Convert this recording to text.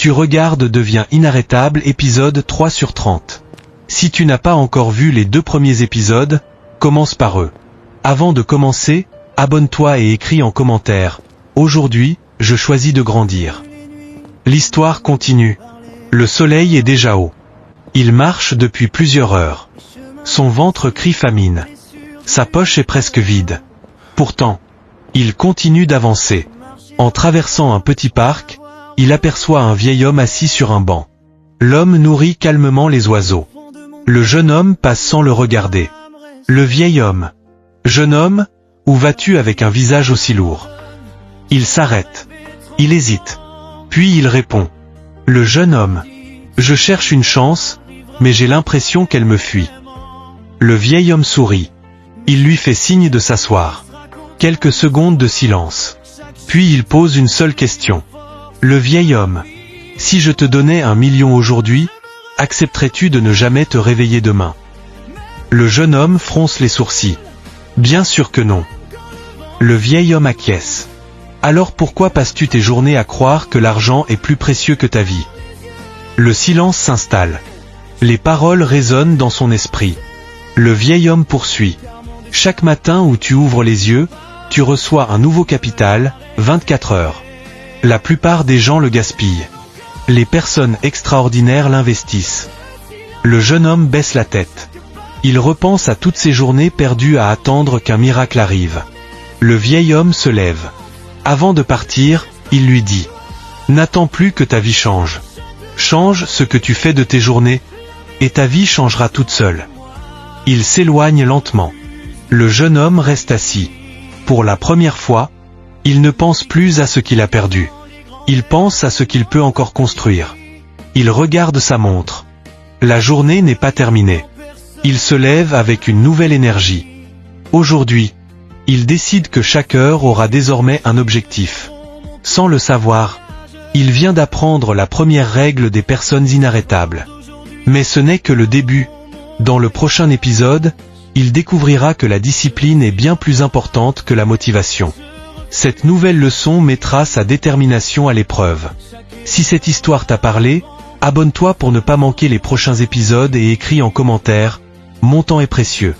Tu regardes devient inarrêtable épisode 3 sur 30. Si tu n'as pas encore vu les 2 premiers épisodes, commence par eux. Avant de commencer, abonne-toi et écris en commentaire. Aujourd'hui, je choisis de grandir. L'histoire continue. Le soleil est déjà haut. Il marche depuis plusieurs heures. Son ventre crie famine. Sa poche est presque vide. Pourtant, il continue d'avancer. En traversant un petit parc, il aperçoit un vieil homme assis sur un banc. L'homme nourrit calmement les oiseaux. Le jeune homme passe sans le regarder. Le vieil homme. Jeune homme, où vas-tu avec un visage aussi lourd? Il s'arrête. Il hésite. Puis il répond. Le jeune homme. Je cherche une chance, mais j'ai l'impression qu'elle me fuit. Le vieil homme sourit. Il lui fait signe de s'asseoir. Quelques secondes de silence. Puis il pose une seule question. Le vieil homme. Si je te donnais 1 million aujourd'hui, accepterais-tu de ne jamais te réveiller demain? Le jeune homme fronce les sourcils. Bien sûr que non. Le vieil homme acquiesce. Alors pourquoi passes-tu tes journées à croire que l'argent est plus précieux que ta vie? Le silence s'installe. Les paroles résonnent dans son esprit. Le vieil homme poursuit. Chaque matin où tu ouvres les yeux, tu reçois un nouveau capital, 24 heures. La plupart des gens le gaspillent. Les personnes extraordinaires l'investissent. Le jeune homme baisse la tête. Il repense à toutes ces journées perdues à attendre qu'un miracle arrive. Le vieil homme se lève. Avant de partir, il lui dit. N'attends plus que ta vie change. Change ce que tu fais de tes journées, et ta vie changera toute seule. Il s'éloigne lentement. Le jeune homme reste assis. Pour la première fois, il ne pense plus à ce qu'il a perdu. Il pense à ce qu'il peut encore construire. Il regarde sa montre. La journée n'est pas terminée. Il se lève avec une nouvelle énergie. Aujourd'hui, il décide que chaque heure aura désormais un objectif. Sans le savoir, il vient d'apprendre la première règle des personnes inarrêtables. Mais ce n'est que le début. Dans le prochain épisode, il découvrira que la discipline est bien plus importante que la motivation. Cette nouvelle leçon mettra sa détermination à l'épreuve. Si cette histoire t'a parlé, abonne-toi pour ne pas manquer les prochains épisodes et écris en commentaire, mon temps est précieux.